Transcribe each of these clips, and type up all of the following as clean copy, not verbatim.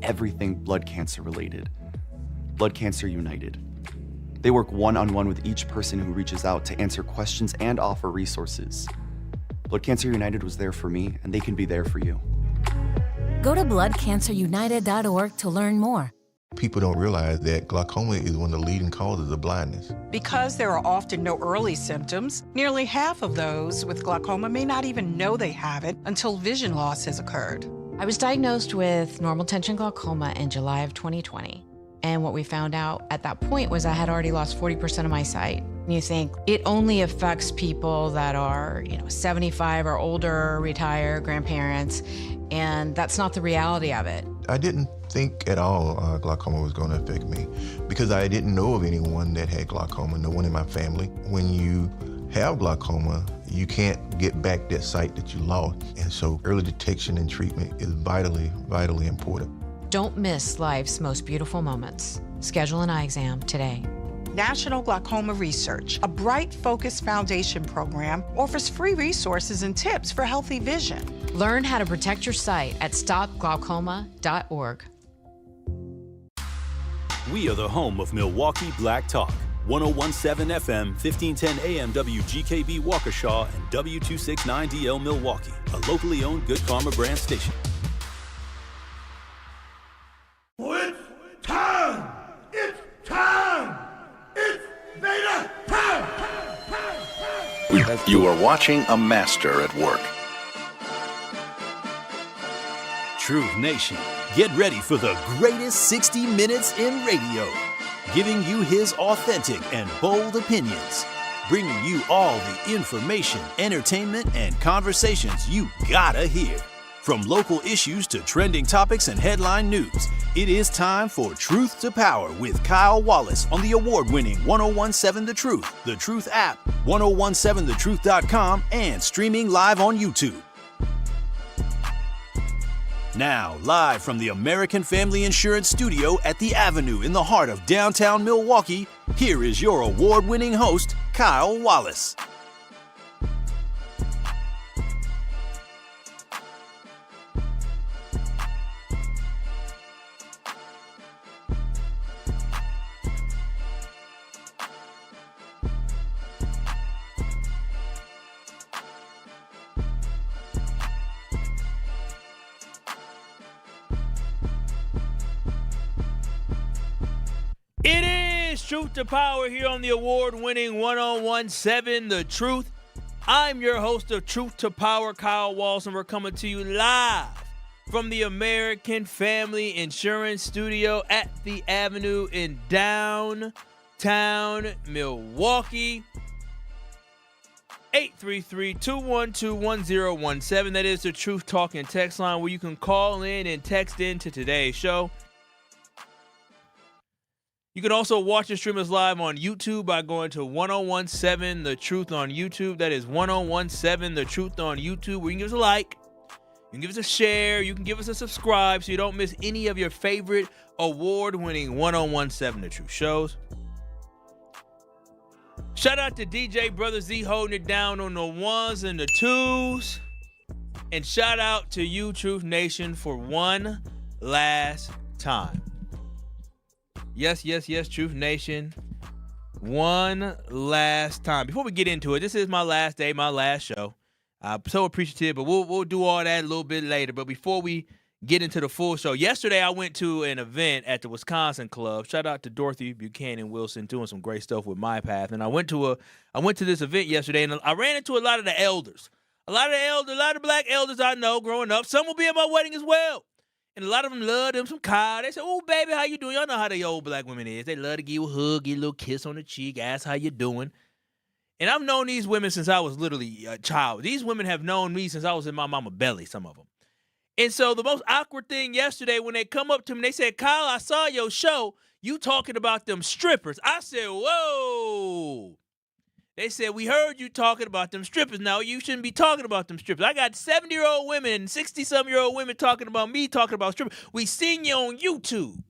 everything blood cancer related. Blood Cancer United. They work one-on-one with each person who reaches out to answer questions and offer resources. Blood Cancer United was there for me, and they can be there for you. Go to bloodcancerunited.org to learn more. People don't realize that glaucoma is one of the leading causes of blindness. Because there are often no early symptoms, nearly half of those with glaucoma may not even know they have it until vision loss has occurred. I was diagnosed with normal tension glaucoma in July of 2020. And what we found out at that point was I had already lost 40% of my sight. And you think it only affects people that are, 75 or older, retired, grandparents, and that's not the reality of it. I didn't think at all glaucoma was going to affect me because I didn't know of anyone that had glaucoma, no one in my family. When you have glaucoma, you can't get back that sight that you lost. And so early detection and treatment is vitally, vitally important. Don't miss life's most beautiful moments. Schedule an eye exam today. National Glaucoma Research, a bright, focused foundation program, offers free resources and tips for healthy vision. Learn how to protect your sight at stopglaucoma.org. We are the home of Milwaukee Black Talk. 1017 FM, 1510 AM WGKB Waukesha, and W269DL Milwaukee, a locally owned Good Karma brand station. It's time! It's time! It's Vader time! You are watching a master at work. Truth Nation, get ready for the greatest 60 minutes in radio, giving you his authentic and bold opinions, bringing you all the information, entertainment, and conversations you gotta hear. From local issues to trending topics and headline news, it is time for Truth to Power with Kyle Wallace on the award-winning 1017 The Truth app, 1017thetruth.com, and streaming live on YouTube. Now, live from the American Family Insurance Studio at the Avenue in the heart of downtown Milwaukee, here is your award-winning host, Kyle Wallace. It is Truth to Power here on the award-winning 1017 The Truth. I'm your host of Truth to Power, Kyle Wallace, and we're coming to you live from the American Family Insurance Studio at the Avenue in downtown Milwaukee. 833-212-1017. That is the Truth Talking text line where you can call in and text in to today's show. You can also watch and stream us live on YouTube by going to 1017 The Truth on YouTube. That is 1017 The Truth on YouTube, where you can give us a like, you can give us a share, you can give us a subscribe so you don't miss any of your favorite award-winning 1017 The Truth shows. Shout out to DJ Brother Z holding it down on the ones and the twos. And shout out to you, Truth Nation, for one last time. Yes, Truth Nation. One last time. Before we get into it, this is my last day, my last show. I'm so appreciative, but we'll do all that a little bit later. But before we get into the full show, yesterday I went to an event at the Wisconsin Club. Shout out to Dorothy Buchanan Wilson doing some great stuff with My Path. And I went to this event yesterday, and I ran into a lot of the elders. A lot of black elders I know growing up. Some will be at my wedding as well. And a lot of them love them some Kyle. They say, "Oh, baby, how you doing?" Y'all know how the old black women is. They love to give you a hug, give you a little kiss on the cheek, ask how you doing. And I've known these women since I was literally a child. These women have known me since I was in my mama's belly, some of them. And so the most awkward thing yesterday when they come up to me, they said, "Kyle, I saw your show. You talking about them strippers." I said, "Whoa." They said, "We heard you talking about them strippers. Now, you shouldn't be talking about them strippers." I got 70-year-old women and 60-some-year-old women talking about me talking about strippers. We seen you on YouTube.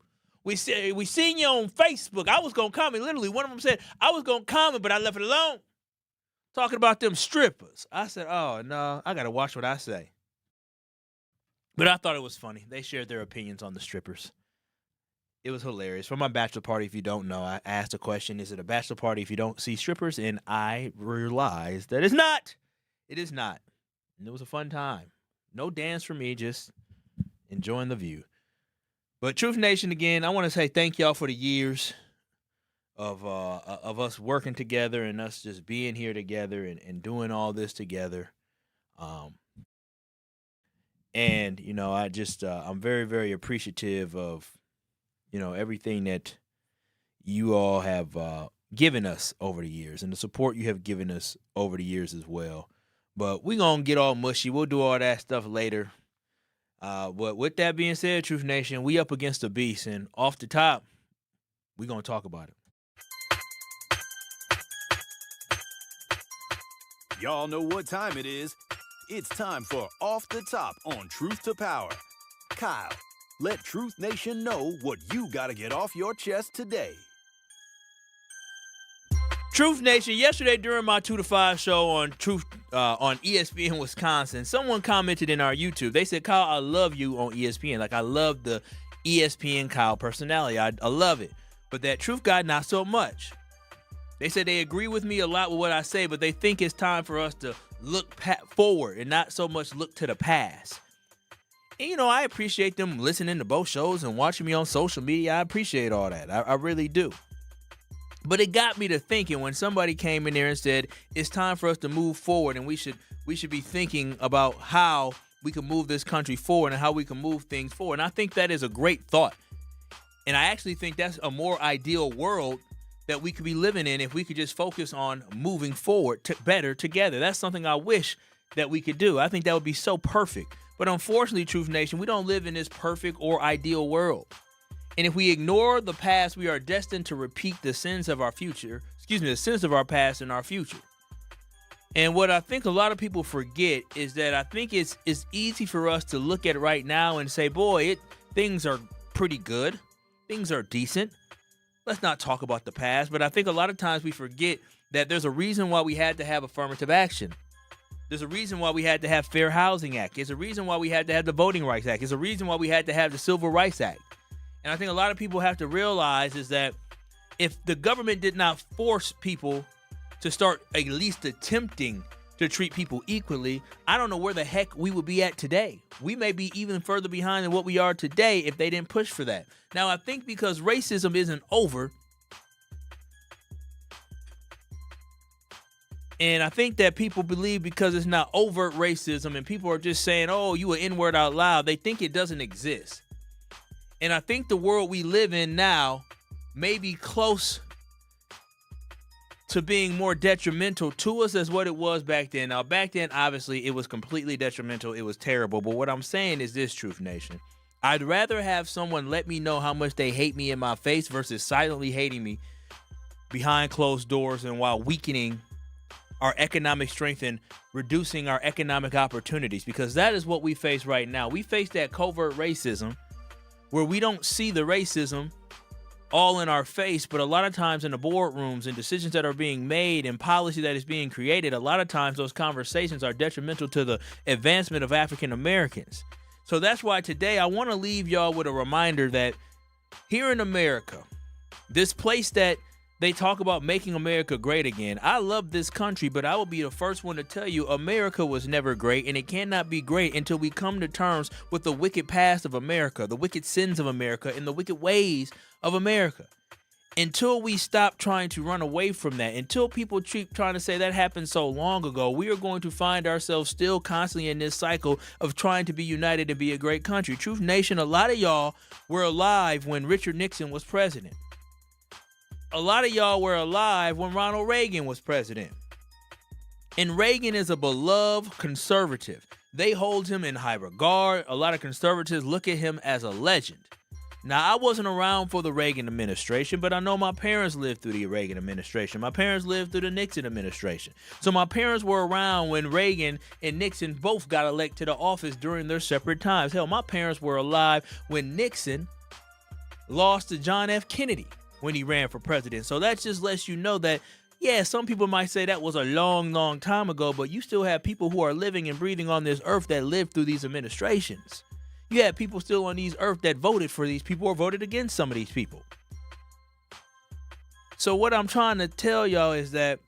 We seen you on Facebook. I was going to comment. Literally, one of them said, I was going to comment, but I left it alone. Talking about them strippers. I said, oh, no, I got to watch what I say. But I thought it was funny. They shared their opinions on the strippers. It was hilarious. For my bachelor party, if you don't know, I asked a question, is it a bachelor party if you don't see strippers? And I realized that it's not. It is not. And it was a fun time. No dance for me, just enjoying the view. But Truth Nation, again, I want to say thank y'all for the years of us working together and us just being here together and doing all this together. And, you know, I'm very, very appreciative of, you know, everything that you all have given us over the years and the support you have given us over the years as well. But we're going to get all mushy. We'll do all that stuff later. But with that being said, Truth Nation, we up against the beast. And off the top, we're going to talk about it. Y'all know what time it is. It's time for Off the Top on Truth to Power. Kyle, let Truth Nation know what you got to get off your chest today. Truth Nation, yesterday during my 2 to 5 show on on ESPN Wisconsin, someone commented in our YouTube. They said, Kyle, I love you on ESPN. Like, I love the ESPN Kyle personality. I love it. But that Truth guy, not so much. They said they agree with me a lot with what I say, but they think it's time for us to look forward and not so much look to the past. And, you know, I appreciate them listening to both shows and watching me on social media. I appreciate all that. I really do. But it got me to thinking when somebody came in there and said, it's time for us to move forward and we should be thinking about how we can move this country forward and how we can move things forward. And I think that is a great thought. And I actually think that's a more ideal world that we could be living in if we could just focus on moving forward better together. That's something I wish that we could do. I think that would be so perfect. But unfortunately, Truth Nation, we don't live in this perfect or ideal world. And if we ignore the past, we are destined to repeat the sins of our the sins of our past in our future. And what I think a lot of people forget is that I think it's easy for us to look at it right now and say, boy, things are pretty good. Things are decent. Let's not talk about the past. But I think a lot of times we forget that there's a reason why we had to have affirmative action. There's a reason why we had to have Fair Housing Act. There's a reason why we had to have the Voting Rights Act. There's a reason why we had to have the Civil Rights Act. And I think a lot of people have to realize is that if the government did not force people to start at least attempting to treat people equally, I don't know where the heck we would be at today. We may be even further behind than what we are today if they didn't push for that. Now, I think because racism isn't over, and I think that people believe because it's not overt racism and people are just saying, oh, you an N-word out loud, they think it doesn't exist. And I think the world we live in now may be close to being more detrimental to us as what it was back then. Now, back then, obviously, it was completely detrimental. It was terrible. But what I'm saying is this, Truth Nation. I'd rather have someone let me know how much they hate me in my face versus silently hating me behind closed doors and while weakening our economic strength and reducing our economic opportunities, because that is what we face right now. We face that covert racism where we don't see the racism all in our face, but a lot of times in the boardrooms and decisions that are being made and policy that is being created, a lot of times those conversations are detrimental to the advancement of African Americans. So that's why today I want to leave y'all with a reminder that here in America, this place that they talk about making America great again, I love this country, but I will be the first one to tell you America was never great, and it cannot be great until we come to terms with the wicked past of America, the wicked sins of America, and the wicked ways of America. Until we stop trying to run away from that, until people keep trying to say that happened so long ago, we are going to find ourselves still constantly in this cycle of trying to be united and be a great country. Truth Nation, a lot of y'all were alive when Richard Nixon was president. A lot of y'all were alive when Ronald Reagan was president. And Reagan is a beloved conservative. They hold him in high regard. A lot of conservatives look at him as a legend. Now, I wasn't around for the Reagan administration, but I know my parents lived through the Reagan administration. My parents lived through the Nixon administration. So my parents were around when Reagan and Nixon both got elected to office during their separate times. Hell, my parents were alive when Nixon lost to John F. Kennedy when he ran for president. So that just lets you know that, yeah, some people might say that was a long, long time ago, but you still have people who are living and breathing on this earth that lived through these administrations. You had people still on these earth that voted for these people or voted against some of these people. So what I'm trying to tell y'all is that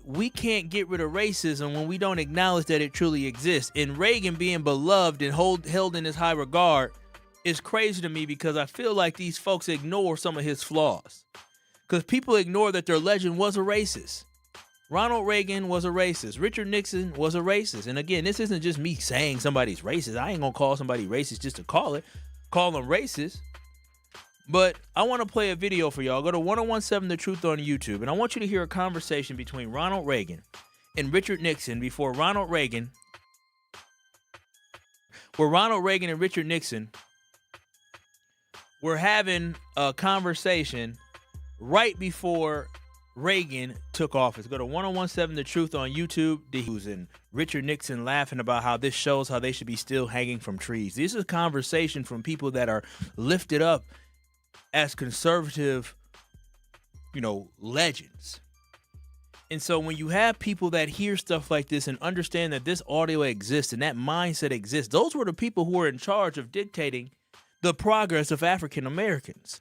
we can't get rid of racism when we don't acknowledge that it truly exists. And Reagan being beloved and held in his high regard is crazy to me because I feel like these folks ignore some of his flaws. Because people ignore that their legend was a racist. Ronald Reagan was a racist. Richard Nixon was a racist. And again, this isn't just me saying somebody's racist. I ain't gonna call somebody racist just to call them racist. But I want to play a video for y'all. Go to 1017 The Truth on YouTube, and I want you to hear a conversation between Ronald Reagan and Richard Nixon where Ronald Reagan and Richard Nixon were having a conversation right before Reagan took office. Go to 1017 The Truth on YouTube. And Richard Nixon laughing about how this shows how they should be still hanging from trees. This is a conversation from people that are lifted up as conservative, legends. And so when you have people that hear stuff like this and understand that this audio exists and that mindset exists, those were the people who were in charge of dictating the progress of African Americans.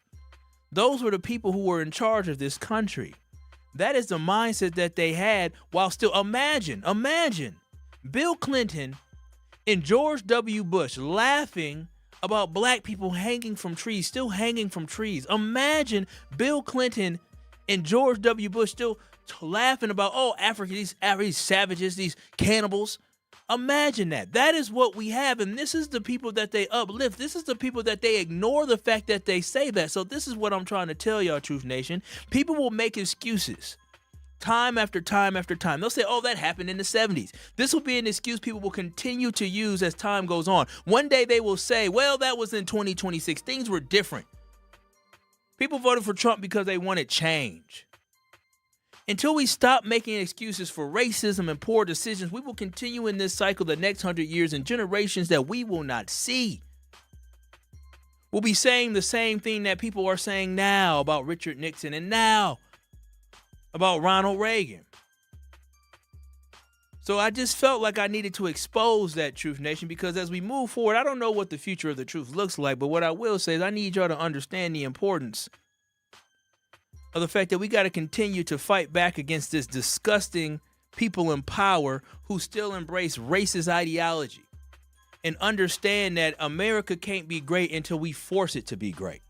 Those were the people who were in charge of this country. That is the mindset that they had while still, imagine Bill Clinton and George W. Bush laughing about black people hanging from trees, still hanging from trees. Imagine Bill Clinton and George W. Bush still laughing about, Africa, these savages, these cannibals. Imagine that. That is what we have, and this is the people that they uplift. This is the people that they ignore the fact that they say that. So this is what I'm trying to tell y'all, Truth Nation. People will make excuses time after time after time. They'll say, that happened in the 70s. This will be an excuse people will continue to use as time goes on. One day they will say, that was in 2026. Things were different. People voted for Trump because they wanted change. Until we stop making excuses for racism and poor decisions, we will continue in this cycle the next 100 years and generations that we will not see. We'll be saying the same thing that people are saying now about Richard Nixon and now about Ronald Reagan. So I just felt like I needed to expose that, Truth Nation, because as we move forward, I don't know what the future of the truth looks like, but what I will say is I need y'all to understand the importance of the fact that we got to continue to fight back against this disgusting people in power who still embrace racist ideology and understand that America can't be great until we force it to be great.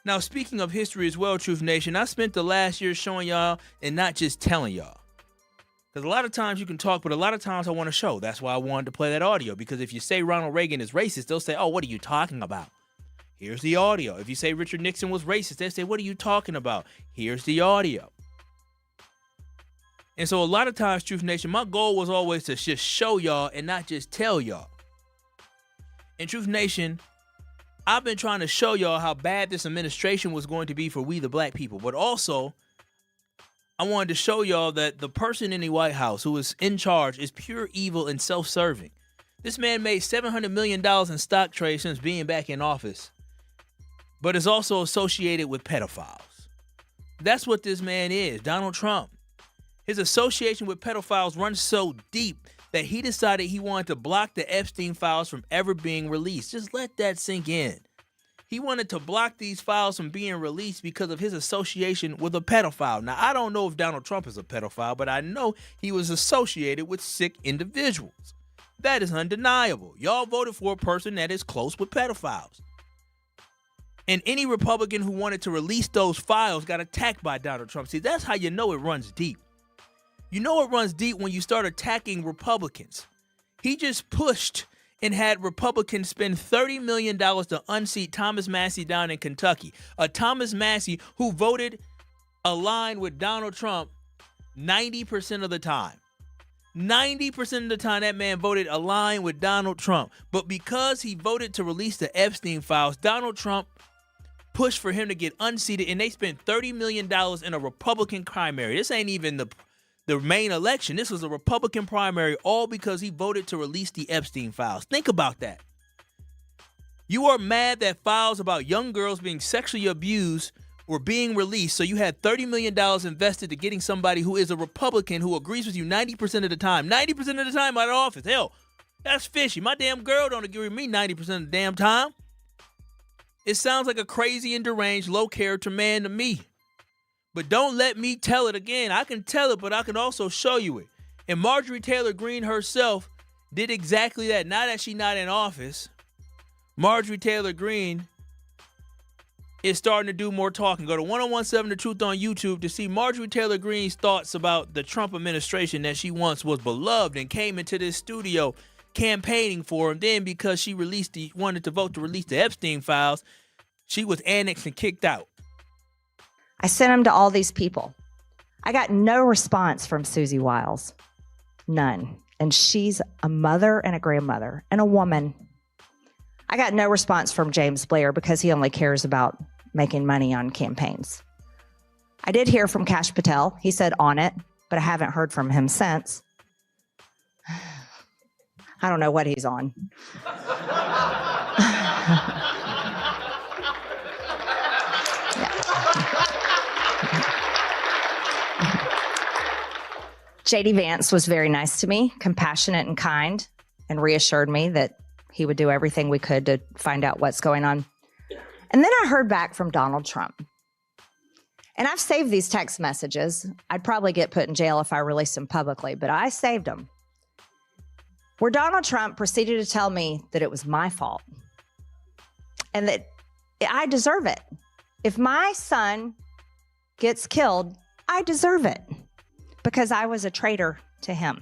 Now, speaking of history as well, Truth Nation, I spent the last year showing y'all and not just telling y'all. Because a lot of times you can talk, but a lot of times I want to show. That's why I wanted to play that audio. Because if you say Ronald Reagan is racist, they'll say, what are you talking about? Here's the audio. If you say Richard Nixon was racist, they say, what are you talking about? Here's the audio. And so a lot of times, Truth Nation, my goal was always to just show y'all and not just tell y'all. And Truth Nation, I've been trying to show y'all how bad this administration was going to be for we the black people. But also, I wanted to show y'all that the person in the White House who is in charge is pure evil and self-serving. This man made $700 million in stock trade since being back in office, but is also associated with pedophiles. That's what this man is, Donald Trump. His association with pedophiles runs so deep that he decided he wanted to block the Epstein files from ever being released. Just let that sink in. He wanted to block these files from being released because of his association with a pedophile. Now, I don't know if Donald Trump is a pedophile, but I know he was associated with sick individuals. That is undeniable. Y'all voted for a person that is close with pedophiles. And any Republican who wanted to release those files got attacked by Donald Trump. See, that's how you know it runs deep. You know it runs deep when you start attacking Republicans. He just pushed and had Republicans spend $30 million to unseat Thomas Massie down in Kentucky. A Thomas Massie who voted aligned with Donald Trump 90% of the time. 90% of the time that man voted aligned with Donald Trump. But because he voted to release the Epstein files, Donald Trump pushed for him to get unseated, and they spent $30 million in a Republican primary. This ain't even the main election. This was a Republican primary, all because he voted to release the Epstein files. Think about that. You are mad that files about young girls being sexually abused were being released, so you had $30 million invested to getting somebody who is a Republican who agrees with you 90% of the time. 90% of the time out of office. Hell, That's fishy. My damn girl don't agree with me 90% of the damn time. It sounds like a crazy and deranged, low-character man to me. But don't let me tell it again. I can tell it, but I can also show you it. And Marjorie Taylor Greene herself did exactly that. Now that she's not in office, Marjorie Taylor Greene is starting to do more talking. Go to 1017 The Truth on YouTube to see Marjorie Taylor Greene's thoughts about the Trump administration that she once was beloved and came into this studio campaigning for him. Then because she wanted to vote to release the Epstein files, she was annexed and kicked out. I sent them to all these people. I got no response from Susie Wiles. None. And she's a mother and a grandmother and a woman. I got no response from James Blair because he only cares about making money on campaigns. I did hear from Kash Patel. He said on it, but I haven't heard from him since. I don't know what he's on. J.D. Vance was very nice to me, compassionate and kind, and reassured me that he would do everything we could to find out what's going on. And then I heard back from Donald Trump. And I've saved these text messages. I'd probably get put in jail if I released them publicly, but I saved them. Where Donald Trump proceeded to tell me that it was my fault and that I deserve it. If my son gets killed, I deserve it because I was a traitor to him.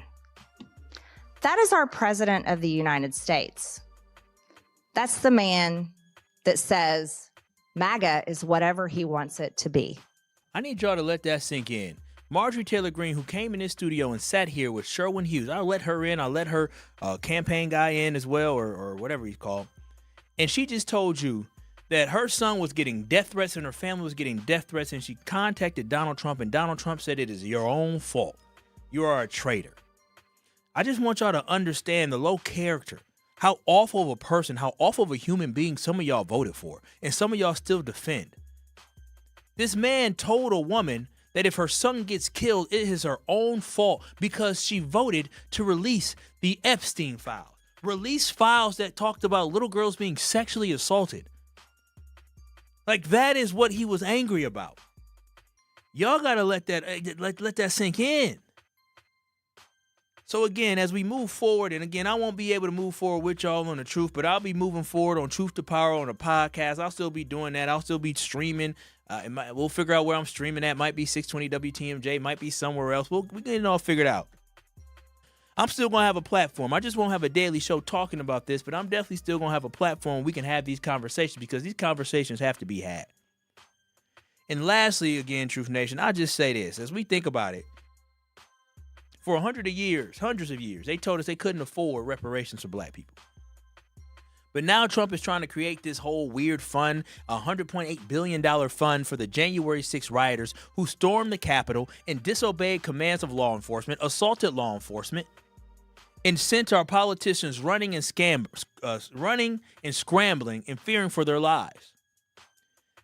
That is our president of the United States. That's the man that says MAGA is whatever he wants it to be. I need y'all to let that sink in. Marjorie Taylor Greene, who came in this studio and sat here with Sherwin Hughes. I'll let her in. I'll let her campaign guy in as well, or whatever he's called. And she just told you that her son was getting death threats and her family was getting death threats, and she contacted Donald Trump, and Donald Trump said it is your own fault. You are a traitor. I just want y'all to understand the low character, how awful of a person, how awful of a human being some of y'all voted for, and some of y'all still defend. This man told a woman that if her son gets killed, it is her own fault because she voted to release the Epstein files. Release files that talked about little girls being sexually assaulted. Like, that is what he was angry about. Y'all gotta let that sink in. So again, as we move forward, and again, I won't be able to move forward with y'all on The Truth, but I'll be moving forward on Truth to Power on a podcast. I'll still be doing that. I'll still be streaming. We'll figure out where I'm streaming at. Might be 620 WTMJ, might be somewhere else. We'll get it all figured out. I'm still going to have a platform. I just won't have a daily show talking about this, but I'm definitely still going to have a platform we can have these conversations because these conversations have to be had. And lastly, again, Truth Nation, I'll just say this. As we think about it, for hundreds of years, they told us they couldn't afford reparations for black people. But now Trump is trying to create this whole weird fund, a $100.8 billion fund for the January 6 rioters who stormed the Capitol and disobeyed commands of law enforcement, assaulted law enforcement, and sent our politicians running and scrambling and fearing for their lives.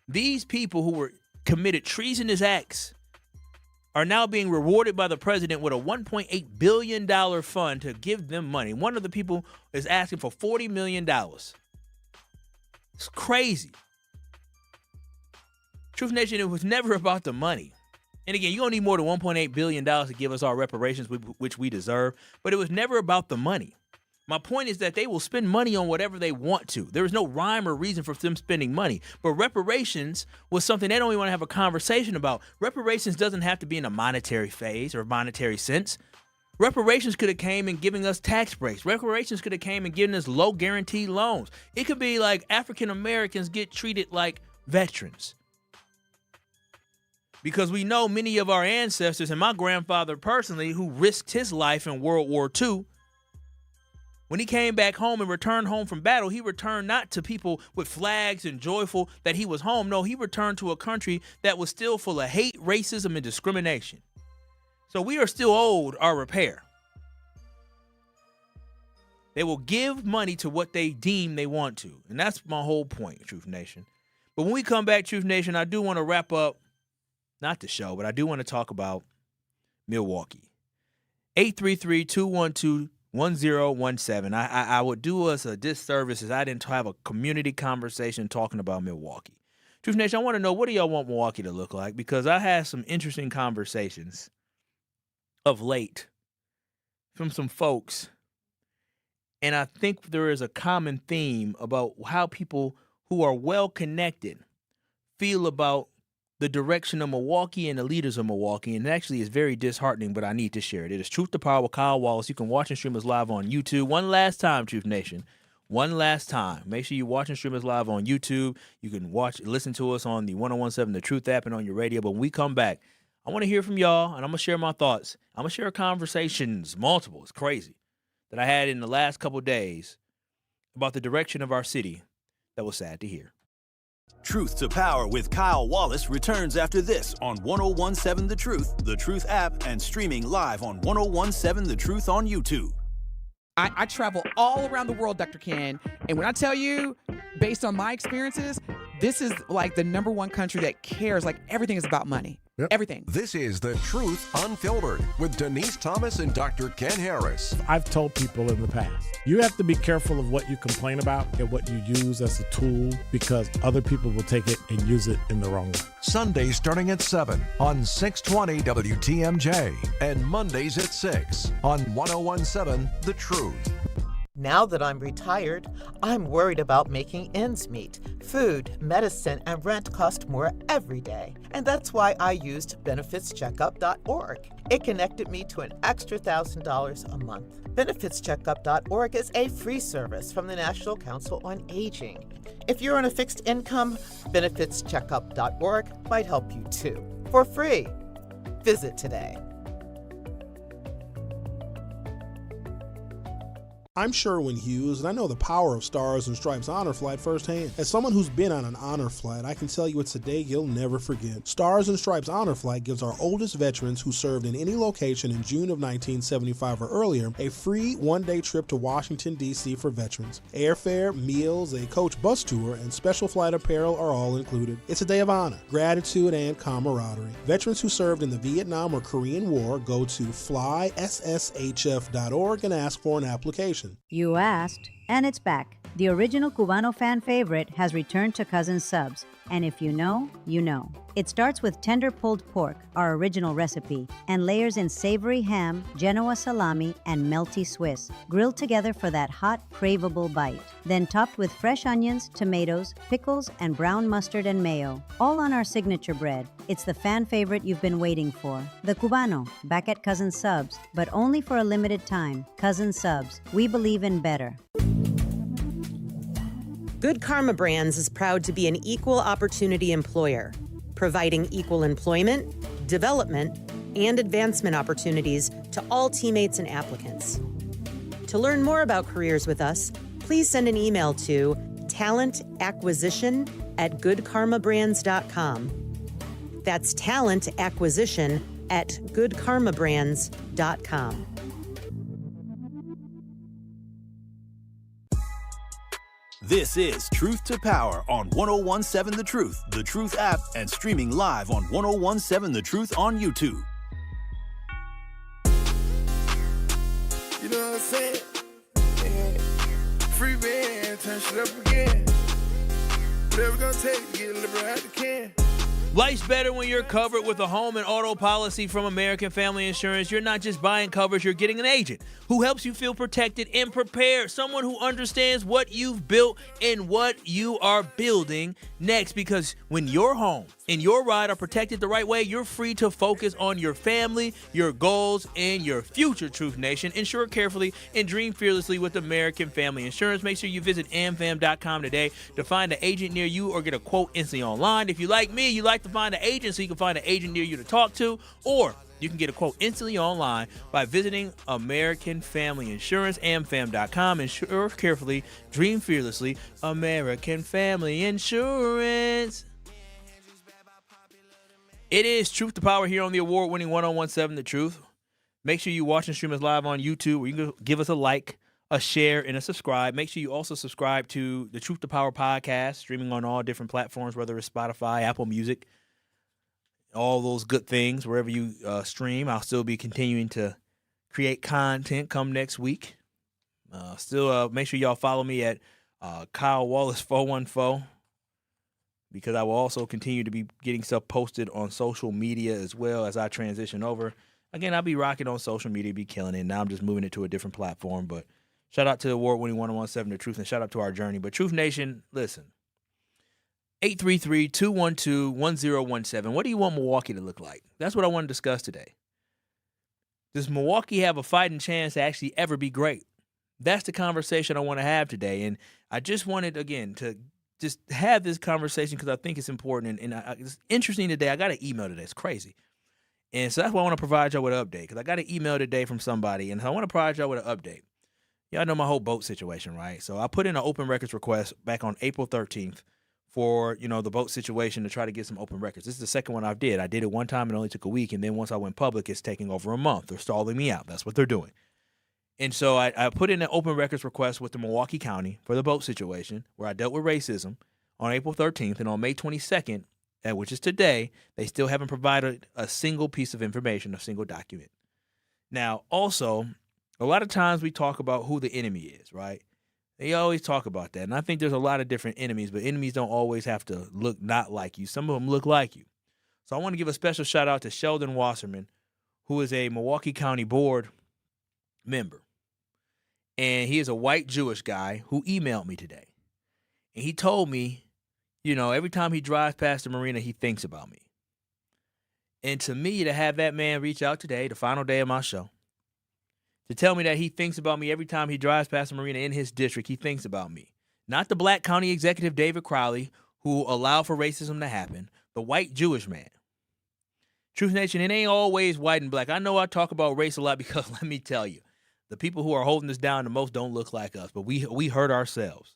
These people who were committed treasonous acts are now being rewarded by the president with a $1.8 billion fund to give them money. One of the people is asking for $40 million. It's crazy. Truth Nation, it was never about the money. And again, you don't need more than $1.8 billion to give us our reparations, which we deserve. But it was never about the money. My point is that they will spend money on whatever they want to. There is no rhyme or reason for them spending money. But reparations was something they don't even want to have a conversation about. Reparations doesn't have to be in a monetary phase or monetary sense. Reparations could have came in giving us tax breaks. Reparations could have came in giving us low guaranteed loans. It could be like African Americans get treated like veterans. Because we know many of our ancestors, and my grandfather personally, who risked his life in World War II, when he came back home and returned home from battle, he returned not to people with flags and joyful that he was home. No, he returned to a country that was still full of hate, racism, and discrimination. So we are still owed our repair. They will give money to what they deem they want to. And that's my whole point, Truth Nation. But when we come back, Truth Nation, I do want to wrap up, not the show, but I do want to talk about Milwaukee. 833-212 1017. I would do us a disservice if I didn't have a community conversation talking about Milwaukee. Truth Nation, I want to know, what do y'all want Milwaukee to look like? Because I had some interesting conversations of late from some folks, and I think there is a common theme about how people who are well-connected feel about the direction of Milwaukee and the leaders of Milwaukee, and it actually is very disheartening, but I need to share it. It is Truth to Power with Kyle Wallace. You can watch and stream us live on YouTube. One last time, Truth Nation. One last time. Make sure you watch and stream us live on YouTube. You can listen to us on the 1017 The Truth app and on your radio. But when we come back, I want to hear from y'all, and I'm going to share my thoughts. I'm going to share conversations, multiple, it's crazy, that I had in the last couple of days about the direction of our city that was sad to hear. Truth to Power with Kyle Wallace returns after this on 1017 The Truth app, and streaming live on 1017 The Truth on YouTube. I travel all around the world, Dr. Ken, and when I tell you, based on my experiences, this is like the number one country that cares. Like, everything is about money. Yep. Everything. This is The Truth Unfiltered with Denise Thomas and Dr. Ken Harris. I've told people in the past, you have to be careful of what you complain about and what you use as a tool, because other people will take it and use it in the wrong way. Sundays starting at 7 on 620 WTMJ and Mondays at 6 on 1017 The Truth. Now that I'm retired, I'm worried about making ends meet. Food, medicine, and rent cost more every day. And that's why I used benefitscheckup.org. It connected me to an extra $1,000 a month. Benefitscheckup.org is a free service from the National Council on Aging. If you're on a fixed income, benefitscheckup.org might help you too. For free. Visit today. I'm Sherwin Hughes, and I know the power of Stars and Stripes Honor Flight firsthand. As someone who's been on an honor flight, I can tell you it's a day you'll never forget. Stars and Stripes Honor Flight gives our oldest veterans who served in any location in June of 1975 or earlier a free one-day trip to Washington, D.C. for veterans. Airfare, meals, a coach bus tour, and special flight apparel are all included. It's a day of honor, gratitude, and camaraderie. Veterans who served in the Vietnam or Korean War go to flySSHF.org and ask for an application. You asked, and it's back. The original Cubano fan favorite has returned to Cousin Subs, and if you know, you know. It starts with tender pulled pork, our original recipe, and layers in savory ham, Genoa salami, and melty Swiss, grilled together for that hot, craveable bite. Then topped with fresh onions, tomatoes, pickles, and brown mustard and mayo, all on our signature bread. It's the fan favorite you've been waiting for. The Cubano, back at Cousin Subs, but only for a limited time. Cousin Subs, we believe in better. Good Karma Brands is proud to be an equal opportunity employer, providing equal employment, development, and advancement opportunities to all teammates and applicants. To learn more about careers with us, please send an email to talentacquisition@goodkarmabrands.com. That's talentacquisition@goodkarmabrands.com. This is Truth to Power on 1017 The Truth app, and streaming live on 1017 The Truth on YouTube. You know what I'm saying? Yeah. Free band, turn shit up again. Whatever it's gonna take to get liberal as you can. Life's better when you're covered with a home and auto policy from American Family Insurance. You're not just buying coverage, you're getting an agent who helps you feel protected and prepared. Someone who understands what you've built and what you are building next. Because when your home and your ride are protected the right way, you're free to focus on your family, your goals, and your future, Truth Nation. Insure carefully and dream fearlessly with American Family Insurance. Make sure you visit amfam.com today to find an agent near you or get a quote instantly online. If you like me, you like to find an agent so you can find an agent near you to talk to, or you can get a quote instantly online by visiting American Family Insurance, amfam.com. Insure carefully, dream fearlessly, American Family Insurance. It is Truth to Power here on the award-winning 1017 The Truth. Make sure you watch and stream us live on YouTube, where you can give us a like, a share, and a subscribe. Make sure you also subscribe to the Truth to Power podcast, streaming on all different platforms, whether it's Spotify, Apple Music, all those good things, wherever you stream. I'll still be continuing to create content come next week. Still, make sure y'all follow me at Kyle Wallace 414 because I will also continue to be getting stuff posted on social media as well as I transition over. Again, I'll be rocking on social media, be killing it. Now I'm just moving it to a different platform. But shout out to the award-winning 1017 The Truth, and shout out to our journey. But Truth Nation, listen. 833-212-1017. What do you want Milwaukee to look like? That's what I want to discuss today. Does Milwaukee have a fighting chance to actually ever be great? That's the conversation I want to have today. And I just wanted, again, to just have this conversation because I think it's important. And it's interesting today. I got an email today. It's crazy. And so that's why I want to provide y'all with an update because I got an email today from somebody, and I want to provide y'all with an update. Y'all know my whole boat situation, right? So I put in an open records request back on April 13th for, the boat situation to try to get some open records. This is the second one I did. I did it one time and it only took a week, and then once I went public, it's taking over a month. They're stalling me out. That's what they're doing. And so I put in an open records request with the Milwaukee County for the boat situation where I dealt with racism on April 13th, and on May 22nd, which is today, they still haven't provided a single piece of information, a single document. Now, also, a lot of times we talk about who the enemy is, right? They always talk about that. And I think there's a lot of different enemies, but enemies don't always have to look not like you. Some of them look like you. So I want to give a special shout out to Sheldon Wasserman, who is a Milwaukee County Board member. And he is a white Jewish guy who emailed me today. And he told me, every time he drives past the marina, he thinks about me. And to me, to have that man reach out today, the final day of my show, to tell me that he thinks about me every time he drives past the marina in his district, he thinks about me. Not the black county executive David Crowley, who allowed for racism to happen, the white Jewish man. Truth Nation, it ain't always white and black. I know I talk about race a lot because let me tell you, the people who are holding us down the most don't look like us, but we hurt ourselves.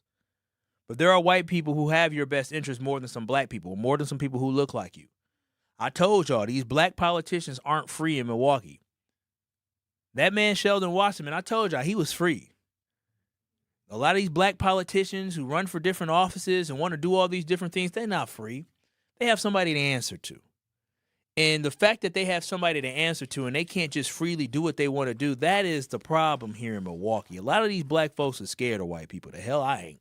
But there are white people who have your best interest more than some black people, more than some people who look like you. I told y'all, these black politicians aren't free in Milwaukee. That man, Sheldon Wasserman, I told y'all, he was free. A lot of these black politicians who run for different offices and want to do all these different things, they're not free. They have somebody to answer to. And the fact that they have somebody to answer to and they can't just freely do what they want to do, that is the problem here in Milwaukee. A lot of these black folks are scared of white people. The hell I ain't.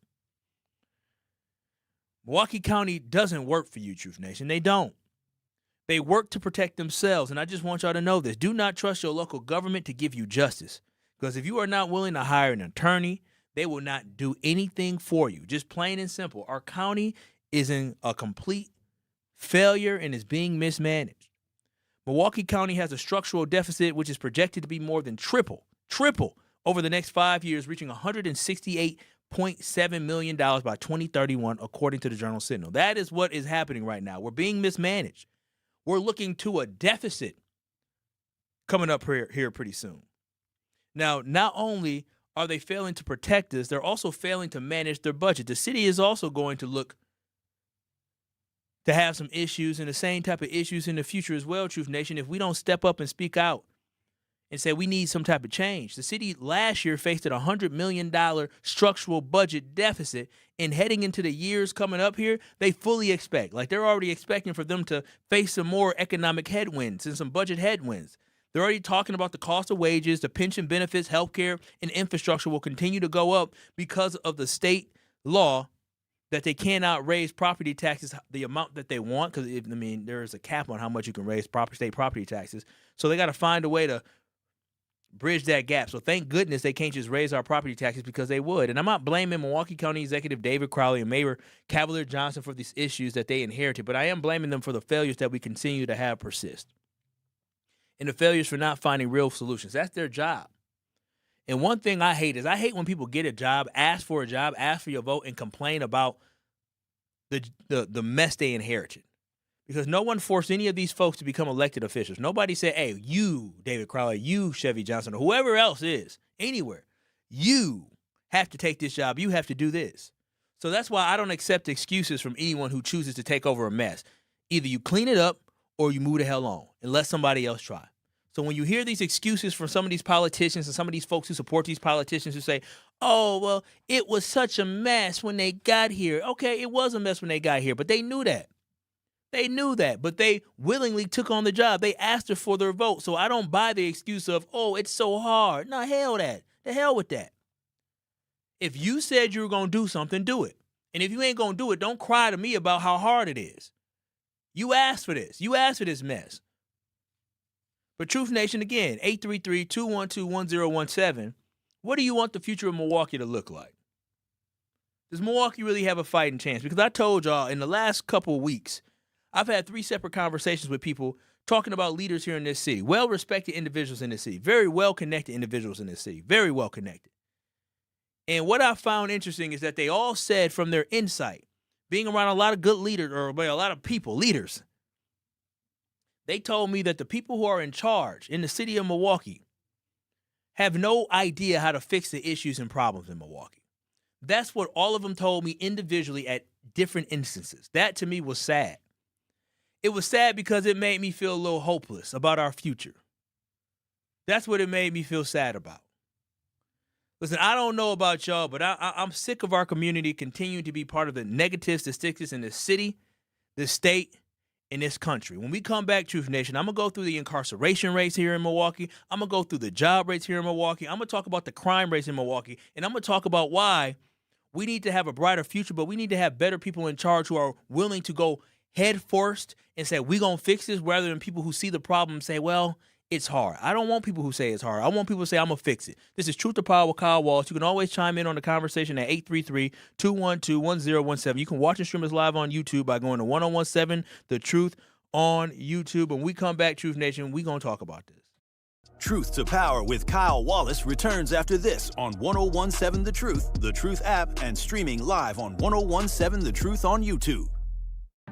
Milwaukee County doesn't work for you, Truth Nation. They don't. They work to protect themselves, and I just want y'all to know this. Do not trust your local government to give you justice, because if you are not willing to hire an attorney, they will not do anything for you. Just plain and simple. Our county is in a complete failure and is being mismanaged. Milwaukee County has a structural deficit which is projected to be more than triple over the next 5 years, reaching $168.7 million by 2031, according to the Journal Sentinel. That is what is happening right now. We're being mismanaged. We're looking to a deficit coming up here pretty soon. Now, not only are they failing to protect us, they're also failing to manage their budget. The city is also going to look to have some issues and the same type of issues in the future as well, Truth Nation, if we don't step up and speak out and say we need some type of change. The city last year faced a $100 million structural budget deficit, and heading into the years coming up here, they fully expect, like they're already expecting for them to face some more economic headwinds and some budget headwinds. They're already talking about the cost of wages, the pension benefits, healthcare, and infrastructure will continue to go up because of the state law that they cannot raise property taxes the amount that they want, because there is a cap on how much you can raise state property taxes. So they got to find a way to bridge that gap. So thank goodness they can't just raise our property taxes, because they would. And I'm not blaming Milwaukee County Executive David Crowley and Mayor Cavalier Johnson for these issues that they inherited, but I am blaming them for the failures that we continue to have persist. And the failures for not finding real solutions. That's their job. And one thing I hate is I hate when people get a job, ask for your vote, and complain about the mess they inherited. Because no one forced any of these folks to become elected officials. Nobody said, hey, you, David Crowley, you, Chevy Johnson, or whoever else is, anywhere, you have to take this job. You have to do this. So that's why I don't accept excuses from anyone who chooses to take over a mess. Either you clean it up or you move the hell on and let somebody else try. So when you hear these excuses from some of these politicians and some of these folks who support these politicians who say, oh, well, it was such a mess when they got here. Okay, it was a mess when they got here, but they knew that. They knew that, but they willingly took on the job. They asked her for their vote. So I don't buy the excuse of, oh, it's so hard. No, hell that. The hell with that. If you said you were going to do something, do it. And if you ain't going to do it, don't cry to me about how hard it is. You asked for this. You asked for this mess. But Truth Nation, again, 833-212-1017. What do you want the future of Milwaukee to look like? Does Milwaukee really have a fighting chance? Because I told y'all in the last couple of weeks, I've had 3 separate conversations with people talking about leaders here in this city, well-respected individuals in this city, very well-connected individuals in this city, very well-connected. And what I found interesting is that they all said from their insight, being around a lot of good leaders, or a lot of people, leaders, they told me that the people who are in charge in the city of Milwaukee have no idea how to fix the issues and problems in Milwaukee. That's what all of them told me individually at different instances. That to me was sad. It was sad because it made me feel a little hopeless about our future. That's what it made me feel sad about. Listen, I don't know about y'all, but I'm sick of our community continuing to be part of the negative statistics in the city, the state, and this country. When we come back, Truth Nation, I'm going to go through the incarceration rates here in Milwaukee. I'm going to go through the job rates here in Milwaukee. I'm going to talk about the crime rates in Milwaukee. And I'm going to talk about why we need to have a brighter future, but we need to have better people in charge who are willing to go head first and say, we're going to fix this, rather than people who see the problem and say, well, it's hard. I don't want people who say it's hard. I want people to say, I'm going to fix it. This is Truth to Power with Kyle Wallace. You can always chime in on the conversation at 833-212-1017. You can watch and stream us live on YouTube by going to 1017 The Truth on YouTube. When we come back, Truth Nation, we're going to talk about this. Truth to Power with Kyle Wallace returns after this on 1017 The Truth app, and streaming live on 1017 The Truth on YouTube.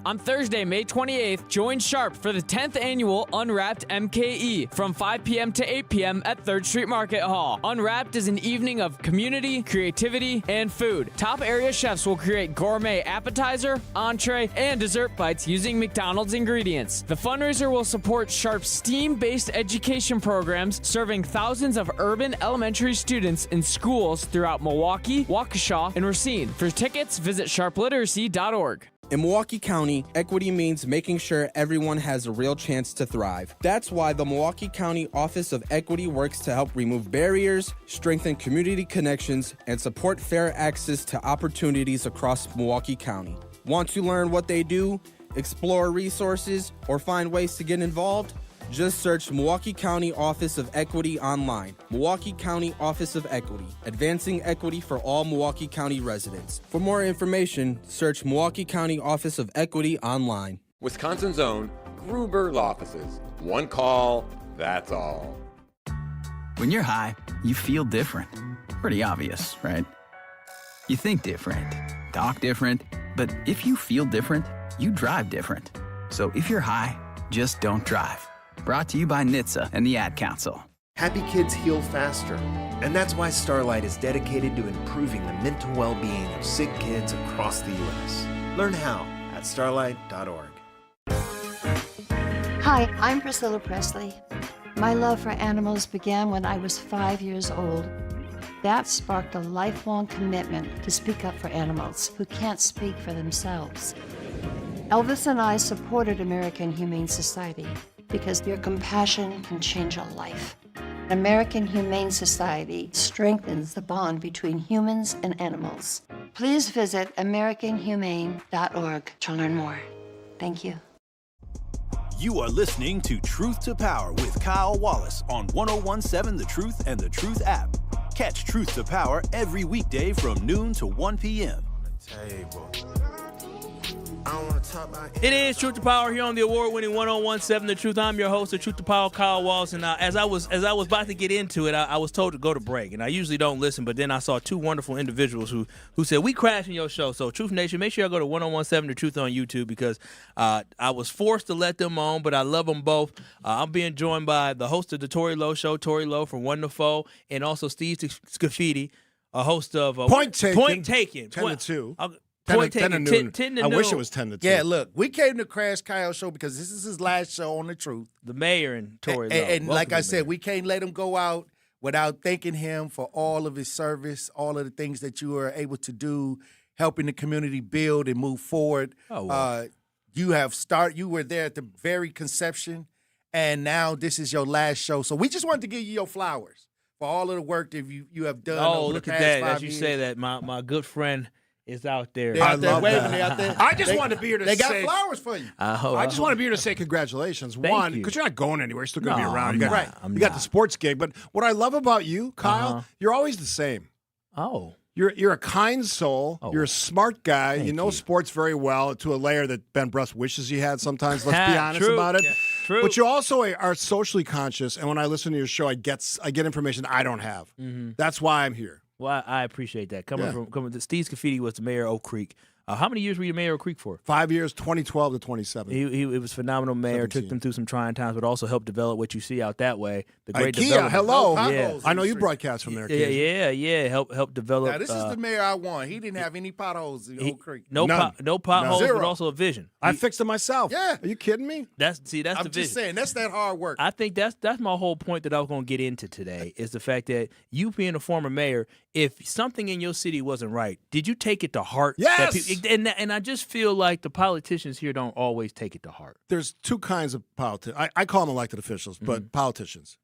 On Thursday, May 28th, join Sharp for the 10th annual Unwrapped MKE from 5 p.m. to 8 p.m. at 3rd Street Market Hall. Unwrapped is an evening of community, creativity, and food. Top area chefs will create gourmet appetizer, entree, and dessert bites using McDonald's ingredients. The fundraiser will support Sharp's STEAM-based education programs, serving thousands of urban elementary students in schools throughout Milwaukee, Waukesha, and Racine. For tickets, visit sharpliteracy.org. In Milwaukee County, equity means making sure everyone has a real chance to thrive. That's why the Milwaukee County Office of Equity works to help remove barriers, strengthen community connections, and support fair access to opportunities across Milwaukee County. Want to learn what they do, explore resources, or find ways to get involved? Just search Milwaukee County Office of Equity online. Milwaukee County Office of Equity, advancing equity for all Milwaukee County residents. For more information, search Milwaukee County Office of Equity online. Wisconsin's own Gruber Law Offices. One call, that's all. When you're high, you feel different. Pretty obvious, right? You think different, talk different, but if you feel different, you drive different. So if you're high, just don't drive. Brought to you by NHTSA and the Ad Council. Happy kids heal faster, and that's why Starlight is dedicated to improving the mental well-being of sick kids across the U.S. Learn how at starlight.org. Hi, I'm Priscilla Presley. My love for animals began when I was 5 years old. That sparked a lifelong commitment to speak up for animals who can't speak for themselves. Elvis and I supported American Humane Society because your compassion can change a life. American Humane Society strengthens the bond between humans and animals. Please visit AmericanHumane.org to learn more. Thank you. You are listening to Truth to Power with Kyle Wallace on 1017 The Truth and the Truth app. Catch Truth to Power every weekday from noon to 1 p.m. It is Truth to Power here on the award-winning 1017 The Truth. I'm your host of Truth to Power, Kyle Wallace. And as I was about to get into it, I was told to go to break. And I usually don't listen, but then I saw two wonderful individuals who said, we crashing your show. So Truth Nation, make sure you go to 1017 The Truth on YouTube, because I was forced to let them on, but I love them both. I'm being joined by the host of the Tori Lowe Show, Tori Lowe from 1 to 4, and also Steve Scafidi, a host of Point Taken. 10 to 2. Point 10 to taken, noon. 10 to I wish noon. it was 10 to 2. Yeah, look, we came to Crash Kyle Show because this is his last show on The Truth. The mayor and Tori Lowe. And like Welcome, I said, Mayor. we can't let him go out without thanking him for all of his service, all of the things that you were able to do, helping the community build and move forward. Oh, wow. You were there at the very conception, and now this is your last show. So we just wanted to give you your flowers for all of the work that you have done. Oh, over look the at past that. 5 As you years. say that, my good friend is out there. They out there waving. They out there. I just wanted to be here to They got say flowers for you. I just want to be here to say congratulations. Thank One, you. because you're not going anywhere. You're still going to No, be around. I'm You got, not. I'm you got the not. sports gig. But what I love about you, Kyle, Uh-huh. you're always the same. Oh. You're a kind soul. You're a smart guy. You know sports very well to a layer that Ben Bruss wishes he had sometimes. Let's be honest True. about it. Yeah, true. But you also are socially conscious. And when I listen to your show, I get information I don't have. Mhm. That's why I'm here. Well, I appreciate that. Coming Steve Scafidi was the mayor of Oak Creek. How many years were you mayor of Oak Creek for? 5 years, 2012 to 2017. He was phenomenal mayor. 17. Took them through some trying times, but also helped develop what you see out that way. The great IKEA, development. hello. Yeah. I know you broadcast from there. occasionally. Yeah. Help develop. Now, this is the mayor I want. He didn't have any potholes in Oak Creek. No potholes, Zero. but also a vision. I fixed it myself. Yeah. Are you kidding me? That's I'm the vision. just saying, that's that hard work. I think that's my whole point that I was going to get into today is the fact that you being a former mayor, if something in your city wasn't right, did you take it to heart? Yes. And I just feel like the politicians here don't always take it to heart. There's two kinds of politicians. I call them elected officials, but politicians.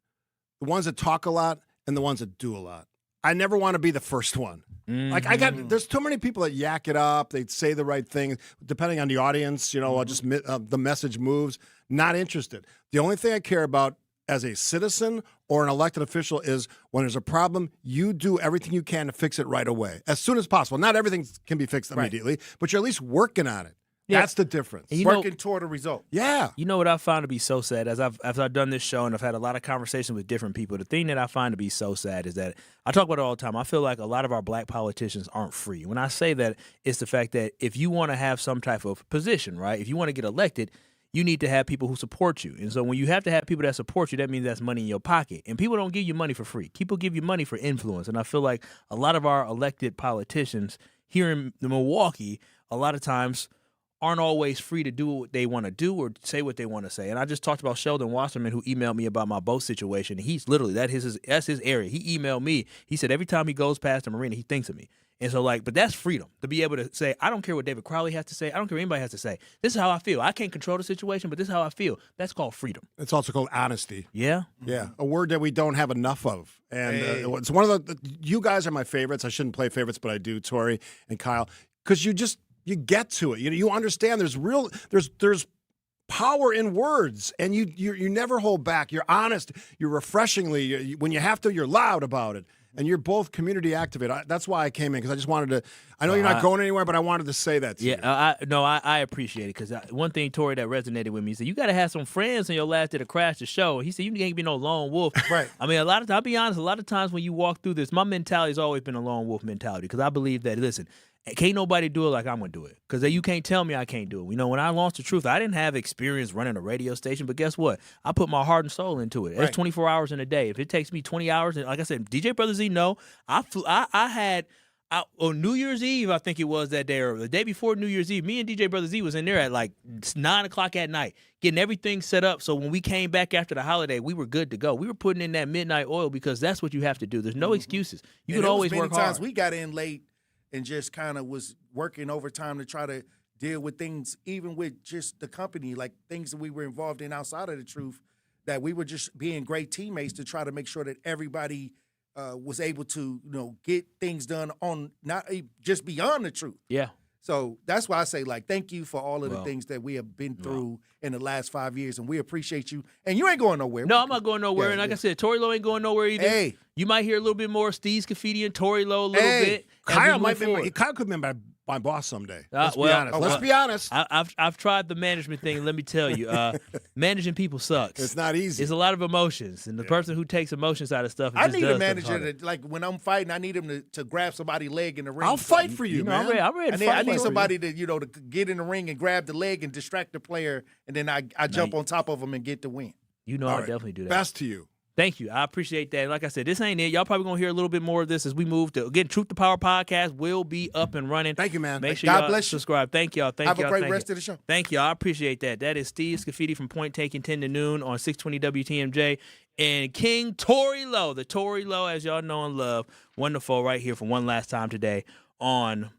The ones that talk a lot and the ones that do a lot. I never want to be the first one. Like there's too many people that yak it up. They say the right thing. Depending on the audience, the message moves. Not interested. The only thing I care about as a citizen or an elected official is when there's a problem, you do everything you can to fix it right away, as soon as possible. Not everything can be fixed immediately, but you're at least working on it. Yeah. That's the difference. And Working toward a result. Yeah. You know what I found to be so sad as I've done this show and I've had a lot of conversations with different people. The thing that I find to be so sad is that I talk about it all the time. I feel like a lot of our black politicians aren't free. When I say that, it's the fact that if you want to have some type of position, right? If you want to get elected, you need to have people who support you. And so when you have to have people that support you, that means that's money in your pocket. And people don't give you money for free. People give you money for influence. And I feel like a lot of our elected politicians here in Milwaukee, a lot of times aren't always free to do what they want to do or say what they want to say. And I just talked about Sheldon Wasserman, who emailed me about my boat situation. He's literally, that's his area. He emailed me. He said every time he goes past the marina, he thinks of me. And so, but that's freedom to be able to say, I don't care what David Crowley has to say. I don't care what anybody has to say. This is how I feel. I can't control the situation, but this is how I feel. That's called freedom. It's also called honesty. Yeah? Yeah. A word that we don't have enough of. And it's one of you guys are my favorites. I shouldn't play favorites, but I do, Tori and Kyle, because you get to it. You understand there's power in words, and you never hold back. You're honest. You're refreshingly, when you have to, you're loud about it. And you're both community activated. That's why I came in, because I just wanted to. I know you're not going anywhere, but I wanted to say that to you. I appreciate it, because one thing, Tori, that resonated with me, he said, you got to have some friends in your life that'll crash the show. He said, you can't be no lone wolf. Right. I mean, I'll be honest, a lot of times when you walk through this, my mentality has always been a lone wolf mentality, because I believe that, listen, can't nobody do it like I'm going to do it, because you can't tell me I can't do it. You know, when I launched The Truth, I didn't have experience running a radio station, but guess what? I put my heart and soul into it. It's 24 hours in a day. If it takes me 20 hours, and like I said, DJ Brother Z, no, I had on New Year's Eve, I think it was that day, or the day before New Year's Eve, me and DJ Brother Z was in there at like 9 o'clock at night, getting everything set up. So when we came back after the holiday, we were good to go. We were putting in that midnight oil, because that's what you have to do. There's no excuses. You can always work hard. Times we got in late and just kind of was working overtime to try to deal with things, even with just the company, like things that we were involved in outside of The Truth, that we were just being great teammates to try to make sure that everybody was able to, get things done on not just beyond The Truth. Yeah. So that's why I say, thank you for all of the things that we have been through in the last 5 years, and we appreciate you. And you ain't going nowhere. No, I'm not going nowhere. And like I said, Tori Lowe ain't going nowhere either. Hey. You might hear a little bit more Steve Scafidi and Tori Lowe a little bit. Kyle could be my boss someday. Let's be honest. Let's be honest. I've tried the management thing. Let me tell you, managing people sucks. It's not easy. It's a lot of emotions, and the person who takes emotions out of stuff. I need a manager that, when I'm fighting, I need him to grab somebody's leg in the ring. I'll fight for you, man. I'm ready to fight. I need somebody to to get in the ring and grab the leg and distract the player, and then I jump on top of him and get the win. I'll definitely do that. Best to you. Thank you. I appreciate that. Like I said, this ain't it. Y'all probably going to hear a little bit more of this as we move to, again, Truth to Power podcast will be up and running. Thank you, man. Make sure God y'all bless you. subscribe. Thank y'all. Have a great rest of the show. Thank you. I appreciate that. That is Steve Scafidi from Point Taken 10 to noon on 620 WTMJ. And King Tori Lowe, the Tori Lowe, as y'all know and love, wonderful right here for one last time today on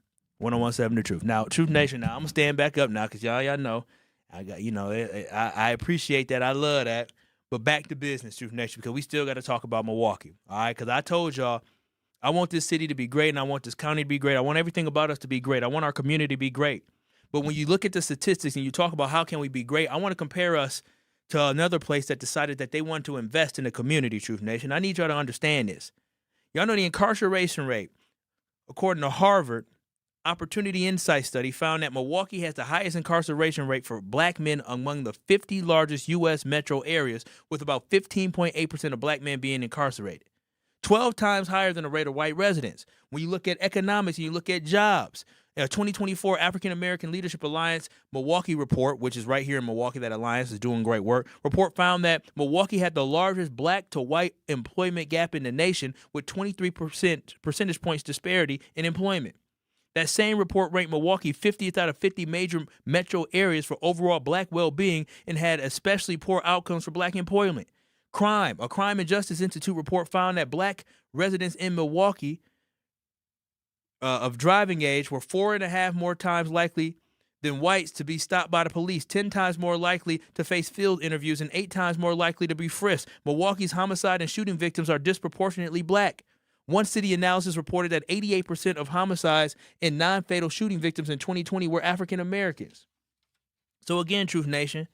101.7 The Truth. Now, Truth Nation, now I'm going to stand back up now, because y'all know, I appreciate that. I love that. But back to business, Truth Nation, because we still got to talk about Milwaukee, all right? Because I told y'all, I want this city to be great, and I want this county to be great. I want everything about us to be great. I want our community to be great. But when you look at the statistics and you talk about how can we be great, I want to compare us to another place that decided that they want to invest in the community, Truth Nation. I need y'all to understand this. Y'all know the incarceration rate, according to Harvard Opportunity Insight study, found that Milwaukee has the highest incarceration rate for black men among the 50 largest U.S. metro areas, with about 15.8% of black men being incarcerated. 12 times higher than the rate of white residents. When you look at economics and you look at jobs, a 2024 African American Leadership Alliance Milwaukee report, which is right here in Milwaukee, that alliance is doing great work, report found that Milwaukee had the largest black to white employment gap in the nation, with 23 percentage points disparity in employment. That same report ranked Milwaukee 50th out of 50 major metro areas for overall black well-being and had especially poor outcomes for black employment. Crime. A Crime and Justice Institute report found that black residents in Milwaukee of driving age were 4.5 more times likely than whites to be stopped by the police, 10 times more likely to face field interviews, and 8 times more likely to be frisked. Milwaukee's homicide and shooting victims are disproportionately black. One city analysis reported that 88% of homicides and non-fatal shooting victims in 2020 were African Americans. So again, Truth Nation,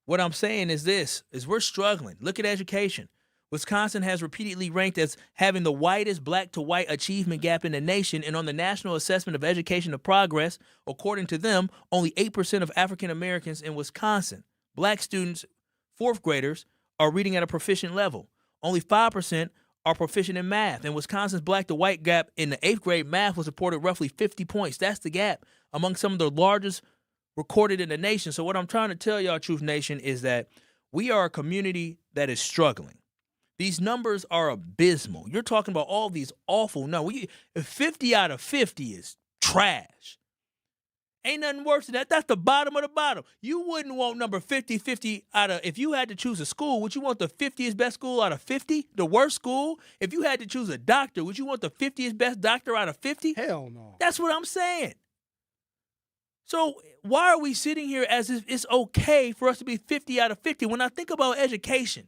what I'm saying is this, is we're struggling. Look at education. Wisconsin has repeatedly ranked as having the widest black to white achievement gap in the nation, and on the National Assessment of Education of Progress, according to them, only 8% of African Americans in Wisconsin, black students, fourth graders, are reading at a proficient level. Only 5% are proficient in math. And Wisconsin's black to white gap in the 8th grade math was reported roughly 50 points. That's the gap among some of the largest recorded in the nation. So what I'm trying to tell y'all, Truth Nation, is that we are a community that is struggling. These numbers are abysmal. You're talking about all these awful numbers. 50 out of 50 is trash. Ain't nothing worse than that. That's the bottom of the bottom. You wouldn't want number 50 out of, if you had to choose a school, would you want the 50th best school out of 50? The worst school? If you had to choose a doctor, would you want the 50th best doctor out of 50? Hell no. That's what I'm saying. So why are we sitting here as if it's okay for us to be 50 out of 50? When I think about education,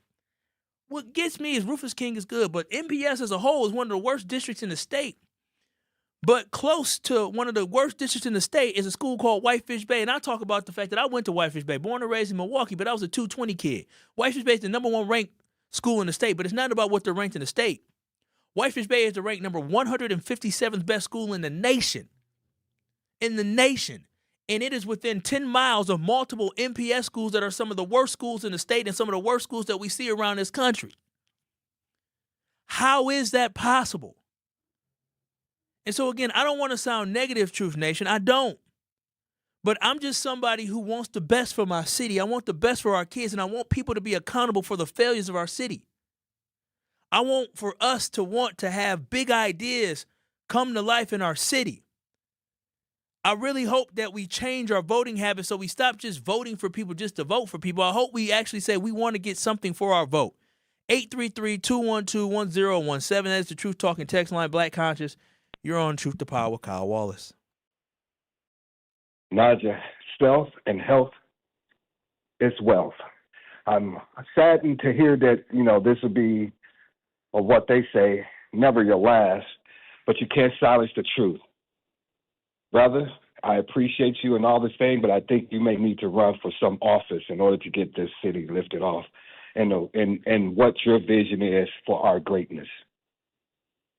what gets me is Rufus King is good, but MPS as a whole is one of the worst districts in the state. But close to one of the worst districts in the state is a school called Whitefish Bay. And I talk about the fact that I went to Whitefish Bay, born and raised in Milwaukee, but I was a 220 kid. Whitefish Bay is the number 1 ranked school in the state, but it's not about what they're ranked in the state. Whitefish Bay is the ranked number 157th best school in the nation. In the nation. And it is within 10 miles of multiple MPS schools that are some of the worst schools in the state and some of the worst schools that we see around this country. How is that possible? And so, again, I don't want to sound negative, Truth Nation. I don't. But I'm just somebody who wants the best for my city. I want the best for our kids, and I want people to be accountable for the failures of our city. I want for us to want to have big ideas come to life in our city. I really hope that we change our voting habits so we stop just voting for people just to vote for people. I hope we actually say we want to get something for our vote. 833-212-1017. That's the Truth Talking text line, Black Conscious. You're on Truth to Power with Kyle Wallace. Naja, self and health is wealth. I'm saddened to hear that, this will be, or what they say, never your last, but you can't silence the truth. Brother, I appreciate you and all this thing, but I think you may need to run for some office in order to get this city lifted off and what your vision is for our greatness.